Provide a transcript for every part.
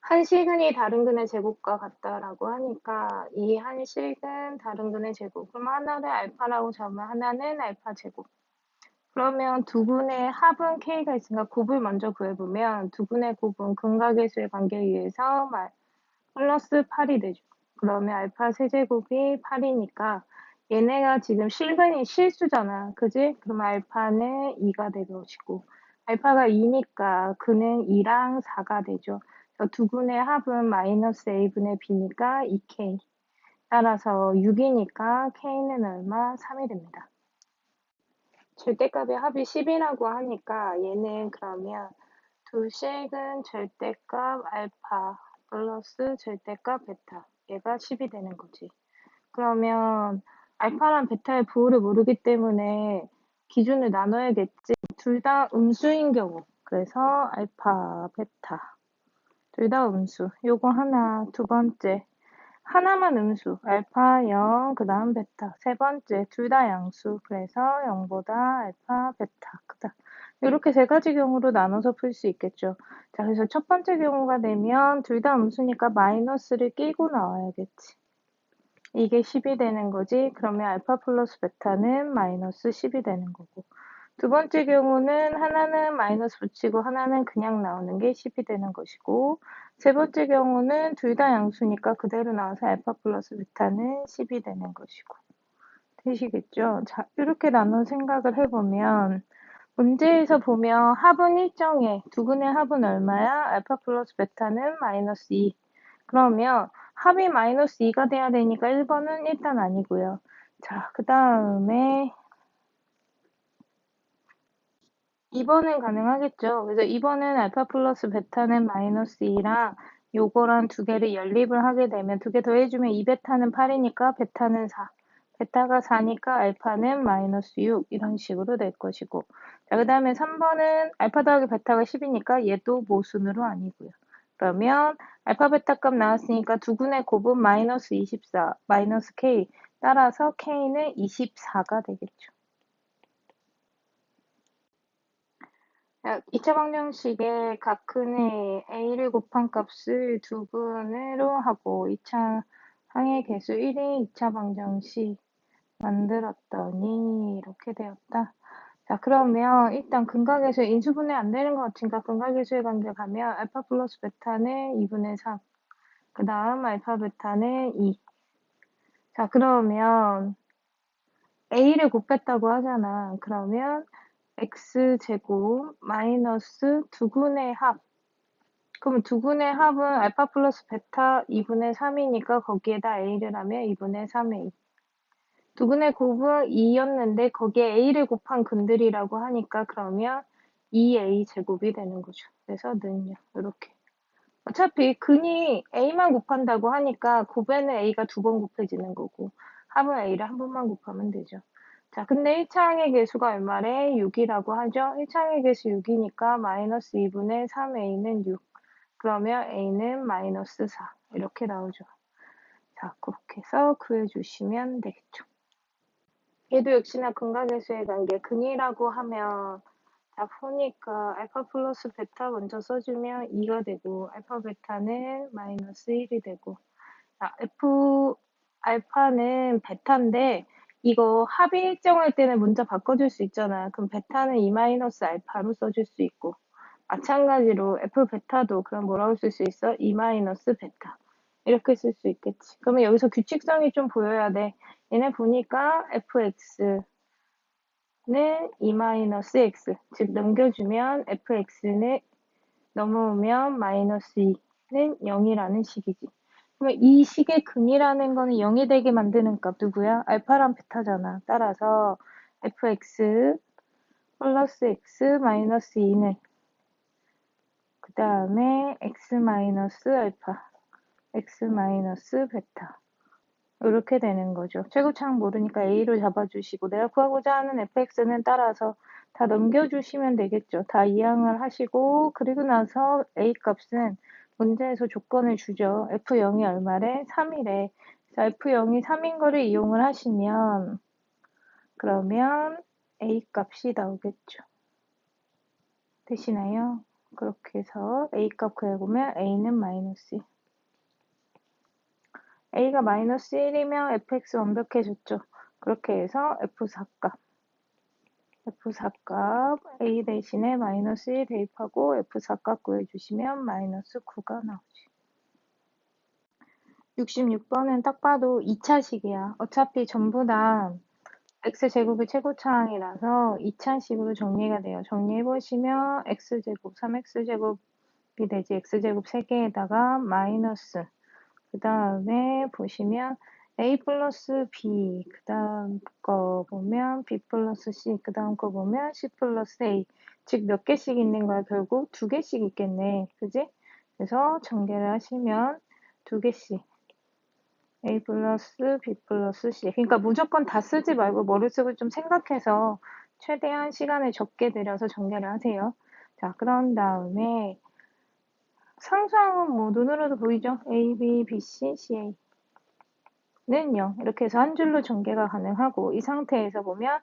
한식은이 다른 근의 제곱과 같다라고 하니까 이 한식은 다른 근의 제곱. 그럼 하나를 알파라고 잡으면 하나는 알파 제곱. 그러면 두 근의 합은 k가 있으니까 곱을 먼저 구해보면 두 근의 곱은 근각계수의 관계에 의해서 플러스 8이 되죠. 그러면 알파 세제곱이 8이니까 얘네가 지금 실근이 실수잖아. 그지? 그럼 알파는 2가 될 것이고 알파가 2니까 근은 2랑 4가 되죠. 두 근의 합은 마이너스 a분의 b니까 2k. 따라서 6이니까 k는 얼마? 3이 됩니다. 절대값의 합이 10이라고 하니까 얘는 그러면 두 식은 절대값 알파 플러스 절대값 베타. 얘가 10이 되는 거지. 그러면 알파랑 베타의 부호를 모르기 때문에 기준을 나눠야겠지. 둘 다 음수인 경우. 그래서 알파, 베타. 둘 다 음수. 요거 하나. 두 번째. 하나만 음수. 알파 0, 그 다음 베타. 세 번째. 둘 다 양수. 그래서 0보다 알파, 베타. 그다음. 이렇게 세 가지 경우로 나눠서 풀 수 있겠죠. 자, 그래서 첫 번째 경우가 되면 둘 다 음수니까 마이너스를 끼고 나와야겠지. 이게 10이 되는 거지. 그러면 알파 플러스 베타는 마이너스 10이 되는 거고. 두 번째 경우는 하나는 마이너스 붙이고 하나는 그냥 나오는 게 10이 되는 것이고, 세 번째 경우는 둘 다 양수니까 그대로 나와서 알파 플러스 베타는 10이 되는 것이고. 되시겠죠? 자, 이렇게 나눠 생각을 해보면, 문제에서 보면 합은 일정해. 두 근의 합은 얼마야? 알파 플러스 베타는 마이너스 2. 그러면 합이 마이너스 2가 돼야 되니까 1번은 일단 아니고요. 자, 그 다음에 2번은 가능하겠죠. 그래서 2번은 알파 플러스 베타는 마이너스 2랑 요거랑 두 개를 연립을 하게 되면 두 개 더해주면 2베타는 8이니까 베타는 4. 베타가 4니까 알파는 마이너스 6 이런 식으로 될 것이고. 자, 그 다음에 3번은 알파 더하기 베타가 10이니까 얘도 모순으로 아니고요. 그러면 알파 베타 값 나왔으니까 두 군의 곱은 마이너스 24, 마이너스 k. 따라서 k는 24가 되겠죠. 2차 방정식의 각 근의 a를 곱한 값을 두 근으로 하고 2차 항의 개수 1이 2차 방정식 만들었더니 이렇게 되었다. 자, 그러면 일단 근각에서 인수분해 안 되는 것 같으니까 근각계수의 관계 가면 알파 플러스 베타는 2분의 3. 그 다음 알파 베타는 2. 자, 그러면 a를 곱했다고 하잖아. 그러면 x제곱 마이너스 두근의 합. 그럼 두근의 합은 알파 플러스 베타 2분의 3이니까 거기에다 a를 하면 2분의 3a. 두근의 곱은 2였는데 거기에 a를 곱한 근들이라고 하니까 그러면 2a 제곱이 되는 거죠. 그래서 는요. 이렇게. 어차피 근이 a만 곱한다고 하니까 곱에는 a가 두 번 곱해지는 거고 합은 a를 한 번만 곱하면 되죠. 자, 근데 1차 항의 개수가 얼마래? 6이라고 하죠. 1차 항의 개수 6이니까 마이너스 2분의 3a는 6. 그러면 a는 마이너스 4. 이렇게 나오죠. 자, 그렇게 해서 구해주시면 되겠죠. 얘도 역시나 근각계수의 관계. 근이라고 하면 자, 보니까 알파 플러스 베타 먼저 써주면 2가 되고 알파 베타는 마이너스 1이 되고 자, 알파는 베타인데 이거 합이 일정할 때는 먼저 바꿔줄 수 있잖아. 그럼 베타는 2 마이너스 알파로 써줄 수 있고 마찬가지로 f 베타도 그럼 뭐라고 쓸 수 있어? 2 마이너스 베타 이렇게 쓸 수 있겠지. 그러면 여기서 규칙성이 좀 보여야 돼. 얘네 보니까 fx는 2-x, 즉 넘겨주면 fx는 넘어오면 마이너스 2는 0이라는 식이지. 그러면 이 식의 근이라는 거는 0이 되게 만드는 값 누구야? 알파랑 베타잖아. 따라서 fx 플러스 x 마이너스 2는 그 다음에 x 마이너스 알파, x 마이너스 베타 이렇게 되는 거죠. 최고차항 모르니까 A로 잡아주시고 내가 구하고자 하는 fx는 따라서 다 넘겨주시면 되겠죠. 다 이항을 하시고 그리고 나서 A 값은 문제에서 조건을 주죠. F0이 얼마래? 3이래. 자, F0이 3인 거를 이용을 하시면 그러면 A 값이 나오겠죠. 되시나요? 그렇게 해서 A 값 구해보면 A는 마이너스 1. A가 마이너스 1이면 fx 완벽해졌죠. 그렇게 해서 F4 값 A 대신에 마이너스 1 대입하고 F4 값 구해주시면 마이너스 9가 나오지. 66번은 딱 봐도 2차식이야. 어차피 전부 다 x제곱이 최고차항이라서 2차식으로 정리가 돼요. 정리해보시면 x제곱, 3x제곱이 되지. x제곱 3개에다가 마이너스, 그 다음에 보시면 a 플러스 b, 그 다음 거 보면 b 플러스 c, 그 다음 거 보면 c 플러스 a. 즉 몇 개씩 있는 거야? 결국 2개씩 있겠네. 그지? 그래서 전개를 하시면 2개씩. A 플러스 B 플러스 C. 그러니까 무조건 다 쓰지 말고 머릿속을 좀 생각해서 최대한 시간을 적게 들여서 전개를 하세요. 자, 그런 다음에 상수항은 뭐 눈으로도 보이죠? A, B, B, C, C, A는 0. 이렇게 해서 한 줄로 전개가 가능하고 이 상태에서 보면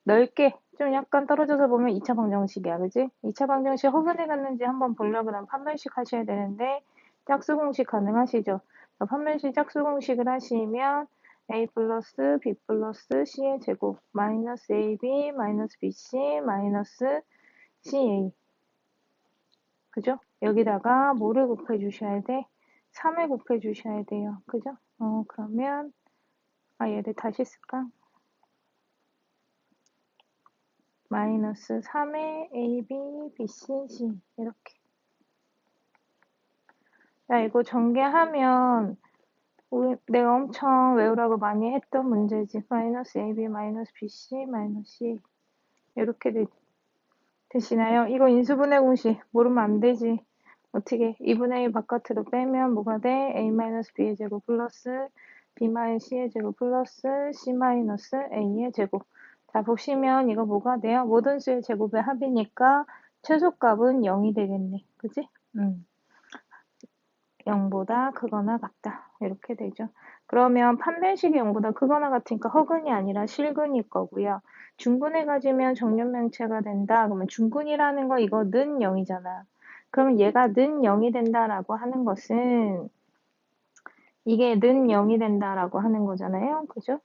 넓게 좀 약간 떨어져서 보면 2차 방정식이야. 그지? 2차 방정식 허근에 갔는지 한번 보려고 그러면 판별식 하셔야 되는데 짝수공식 가능하시죠? 판별식 짝수공식을 하시면 a 플러스 b 플러스 c의 제곱 마이너스 ab 마이너스 bc 마이너스 ca. 그죠? 여기다가 뭐를 곱해 주셔야 돼? 3을 곱해 주셔야 돼요. 그죠? 그러면 얘를 다시 쓸까? 마이너스 3의 a, b, b, c, c 이렇게. 자, 이거 전개하면 내가 엄청 외우라고 많이 했던 문제지. 마이너스 AB, 마이너스 BC, 마이너스 C. 이렇게 되시나요? 이거 인수분해 공식 모르면 안 되지. 어떻게 2분의 1 바깥으로 빼면 뭐가 돼? A 마이너스 B의 제곱 플러스 B 마이너스 C의 제곱 플러스 C 마이너스 A의 제곱. 자, 보시면 이거 뭐가 돼요? 모든 수의 제곱의 합이니까 최소값은 0이 되겠네. 그지? 0보다 크거나 같다. 이렇게 되죠. 그러면 판별식이 0보다 크거나 같으니까 허근이 아니라 실근일 거고요. 중근을 가지면 정렬명체가 된다. 그러면 중근이라는 거 이거 는 0이잖아. 그러면 얘가 는 0이 된다라고 하는 것은 이게 는 0이 된다라고 하는 거잖아요. 그죠?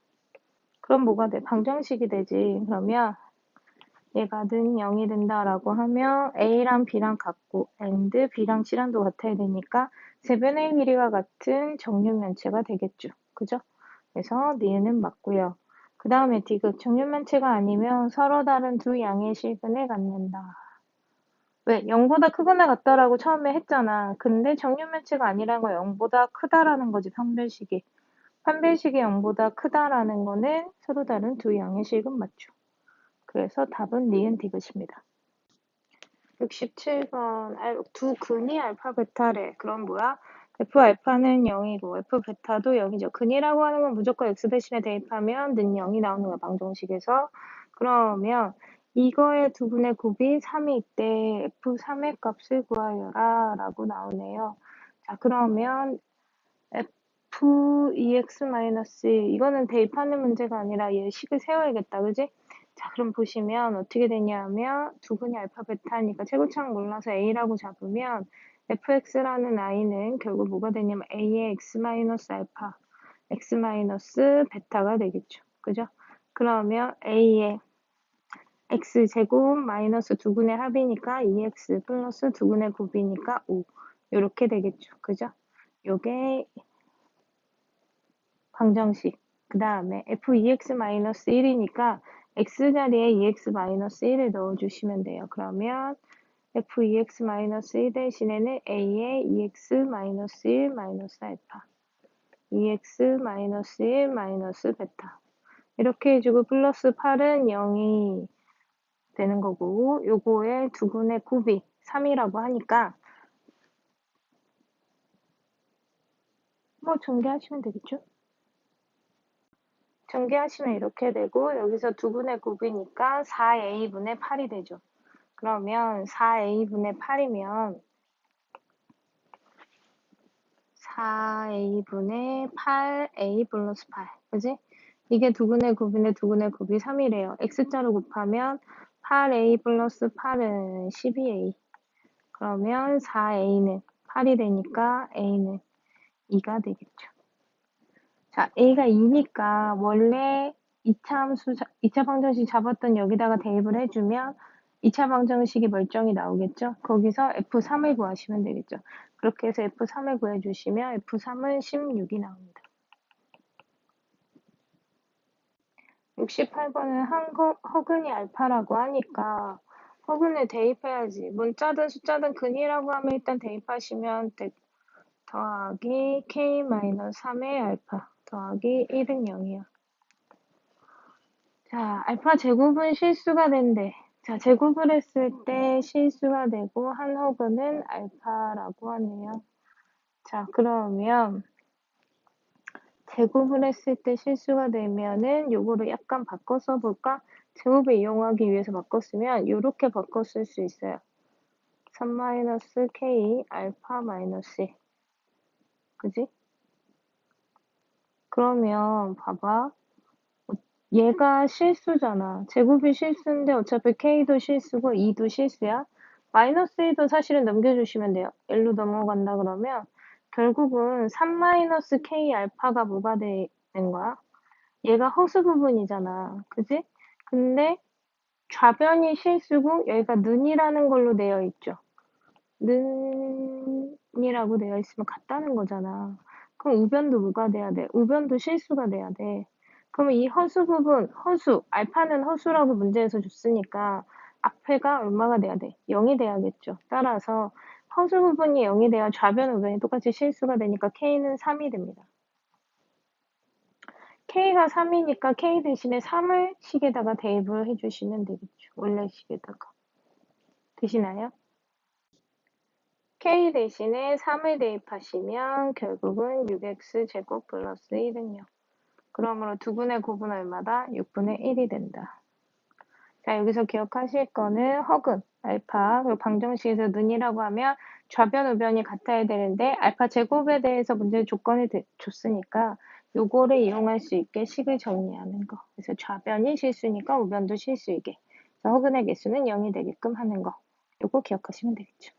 그럼 뭐가 돼? 방정식이 되지. 그러면 얘가 는 0이 된다라고 하면 A랑 B랑 같고 and B랑 C랑도 같아야 되니까 세변의 길이가 같은 정육면체가 되겠죠. 그죠? 그래서 니은은 맞고요. 그 다음에 디귿 정육면체가 아니면 서로 다른 두 양의 실근을 갖는다. 왜? 0보다 크거나 같다라고 처음에 했잖아. 근데 정육면체가 아니라는 건 0보다 크다라는 거지, 판별식이. 판별식이 0보다 크다라는 거는 서로 다른 두 양의 실근 맞죠. 그래서 답은 니은 디귿입니다. 67번 두 근이 알파 베타래. 그럼 뭐야? F 알파는 0이고 F 베타도 0이죠. 근이라고 하는 건 무조건 X 대신에 대입하면 는 0이 나오는 거야. 방정식에서. 그러면 이거의 두 분의 곱이 3이 있대. F3의 값을 구하여라 라고 나오네요. 자, 그러면 F2x-1 이거는 대입하는 문제가 아니라 얘 식을 세워야겠다. 그지? 자, 그럼 보시면 어떻게 되냐면 두근이 알파 베타니까 최고차항 몰라서 A라고 잡으면 fx라는 i는 결국 뭐가 되냐면 A의 x-알파, x-베타가 되겠죠. 그죠? 그러면 A의 x제곱 마이너스 두근의 합이니까 2x 플러스 두근의 곱이니까 5 이렇게 되겠죠. 그죠? 요게 방정식. 그 다음에 f2x-1이니까 x자리에 2x-1을 넣어주시면 돼요. 그러면 f2x-1 대신에는 a의 2x-1 마이너스 알파, 2x-1 마이너스 베타 이렇게 해주고 플러스 8은 0이 되는 거고 요거의 두근의 곱이 3이라고 하니까 뭐 전개하시면 되겠죠? 전개하시면 이렇게 되고 여기서 두분의 곱이니까 4a분의 8이 되죠. 그러면 4a분의 8이면 4a분의 8a 플러스 8 그지? 이게 두분의 곱인데 두분의 곱이 3이래요. x자로 곱하면 8a 플러스 8은 12a 그러면 4a는 8이 되니까 a는 2가 되겠죠. 자, a가 2니까 원래 2차 방정식 잡았던 여기다가 대입을 해주면 2차 방정식이 멀쩡히 나오겠죠? 거기서 F3을 구하시면 되겠죠. 그렇게 해서 F3을 구해주시면 F3은 16이 나옵니다. 68번은 허근이 알파라고 하니까 허근을 대입해야지. 문자든 숫자든 근이라고 하면 일단 대입하시면 더하기 k-3의 알파 더하기 1은 0이야. 자, 알파 제곱은 실수가 된대. 자, 제곱을 했을 때 실수가 되고 한 허근은 알파라고 하네요. 자, 그러면 제곱을 했을 때 실수가 되면은 요거를 약간 바꿔 써볼까? 제곱을 이용하기 위해서 바꿨으면 요렇게 바꿔 쓸 수 있어요. 3-k 알파 마이너스 1. 그지? 그러면 봐봐. 얘가 실수잖아. 제곱이 실수인데 어차피 k도 실수고 2도 실수야. 마이너스 1도 사실은 넘겨주시면 돼요. L로 넘어간다 그러면 결국은 3-k 알파가 뭐가 되는 거야? 얘가 허수 부분이잖아. 그지? 근데 좌변이 실수고 여기가 는이라는 걸로 되어 있죠. 는이라고 되어 있으면 같다는 거잖아. 그럼 우변도 뭐가 돼야 돼? 우변도 실수가 돼야 돼. 그러면 이 허수 부분, 알파는 허수라고 문제에서 줬으니까 앞에가 얼마가 돼야 돼? 0이 돼야겠죠. 따라서 허수 부분이 0이 돼야 좌변, 우변이 똑같이 실수가 되니까 K는 3이 됩니다. K가 3이니까 K 대신에 3을 식에다가 대입을 해주시면 되겠죠. 원래 식에다가. 되시나요? K 대신에 3을 대입하시면 결국은 6x 제곱 플러스 1은 0. 그러므로 2분의 9분 얼마다? 6분의 1이 된다. 자, 여기서 기억하실 거는 허근, 알파, 그리고 방정식에서 는이라고 하면 좌변, 우변이 같아야 되는데 알파 제곱에 대해서 문제 조건을 줬으니까 요거를 이용할 수 있게 식을 정리하는 거. 그래서 좌변이 실수니까 우변도 실수이게. 그래서 허근의 개수는 0이 되게끔 하는 거. 요거 기억하시면 되겠죠.